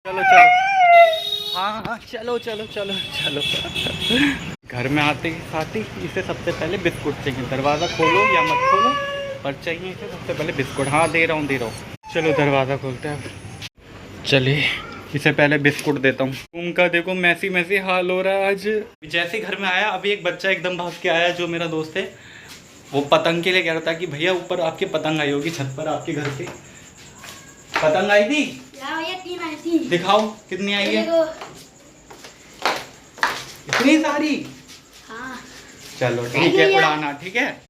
चलो चलो, हाँ हाँ चलो चलो चलो चलो। घर में आते ही साथ ही इसे सबसे पहले बिस्कुट चाहिए। दरवाज़ा खोलो या मत खोलो, पर चाहिए इसे सबसे पहले बिस्कुट। हाँ दे रहा हूँ। चलो दरवाज़ा खोलते हैं अब। चलिए इसे पहले बिस्कुट देता हूँ। उनका देखो मैसी मैसी हाल हो रहा है आज। जैसे घर में आया अभी एक बच्चा एकदम भाग के आया, जो मेरा दोस्त है, वो पतंग के लिए कह रहा था कि भैया ऊपर आपकी पतंग आई होगी छत पर, आपके घर पे पतंग आई थी। तीन आई थी। दिखाओ कितनी आई है। इतनी सारी। हाँ। चलो ठीक है, उड़ाना ठीक है।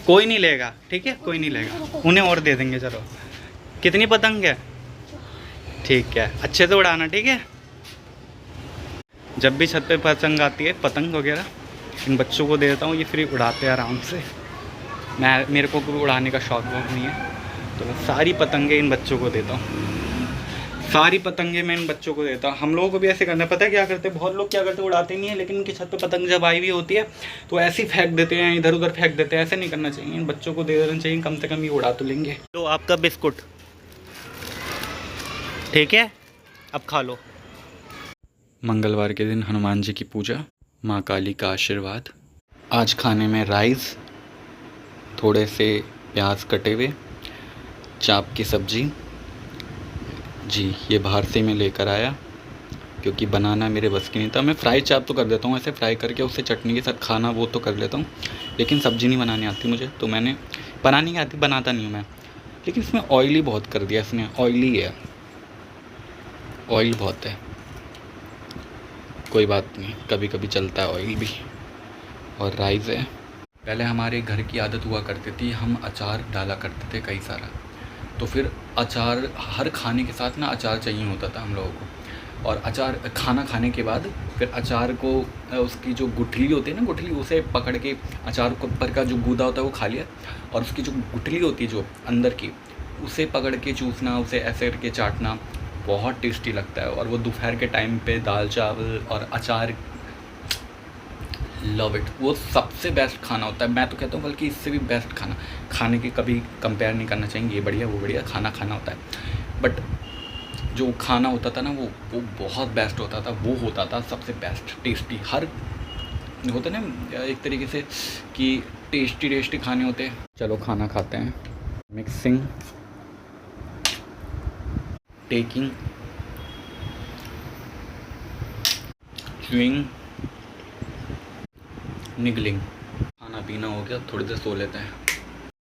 कोई नहीं लेगा, ठीक है कोई नहीं लेगा, उन्हें और दे देंगे। चलो कितनी पतंग है, ठीक है अच्छे से उड़ाना ठीक है। जब भी छत पे पतंग आती है, पतंग वगैरह, इन बच्चों को दे देता हूँ, ये फिर उड़ाते हैं आराम से। मेरे को कोई उड़ाने का शौक वौक नहीं है, तो मैं सारी पतंगे इन बच्चों को देता हूँ। सारी पतंगे मैं इन बच्चों को देता हूँ। हम लोगों को भी ऐसे करना है। पता है क्या करते हैं बहुत लोग, क्या करते हैं उड़ाते नहीं है, लेकिन उनकी छत पे पतंग जब आई हुई होती है तो ऐसे ही फेंक देते हैं, इधर उधर फेंक देते हैं। ऐसे नहीं करना चाहिए, इन बच्चों को दे देना चाहिए, कम से कम ये उड़ा तो लेंगे। तो आपका बिस्कुट ठीक है, अब खा लो। मंगलवार के दिन हनुमान जी की पूजा, माँ काली का आशीर्वाद। आज खाने में राइस, थोड़े से प्याज कटे हुए, चाप की सब्जी जी, ये बाहर से मैं लेकर आया क्योंकि बनाना मेरे बस की नहीं था। मैं फ्राई चाप तो कर देता हूँ, ऐसे फ्राई करके उससे चटनी के साथ खाना वो तो कर लेता हूँ, लेकिन सब्ज़ी नहीं बनानी आती मुझे, तो मैंने बनानी नहीं आती, बनाता नहीं हूँ मैं। लेकिन इसमें ऑयली बहुत कर दिया, इसने ऑयली है, ऑयल बहुत है। कोई बात नहीं, कभी कभी चलता है ऑयल भी। और राइस है। पहले हमारे घर की आदत हुआ करती थी, हम अचार डाला करते थे कई सारा, तो फिर अचार हर खाने के साथ ना अचार चाहिए होता था हम लोगों को। और अचार खाना खाने के बाद फिर अचार को, उसकी जो गुठली होती है ना, गुठली, उसे पकड़ के अचार के ऊपर का जो गूदा होता है वो खा लिया, और उसकी जो गुठली होती है जो अंदर की, उसे पकड़ के चूसना, उसे ऐसे करके चाटना, बहुत टेस्टी लगता है। और वो दोपहर के टाइम पे दाल चावल और अचार, लव इट, वो सबसे बेस्ट खाना होता है। मैं तो कहता हूँ बल्कि इससे भी बेस्ट खाना, खाने के कभी कंपेयर नहीं करना चाहिए, ये बढ़िया वो बढ़िया, खाना खाना होता है। बट जो खाना होता था ना वो बहुत बेस्ट होता था, वो होता था सबसे बेस्ट टेस्टी। हर होता ना एक तरीके से कि टेस्टी खाने होते हैं। चलो खाना खाते हैं। मिक्सिंग, टेकिंग, च्यूइंग, निगलिंग। खाना पीना हो गया, थोड़ी देर सो लेते हैं।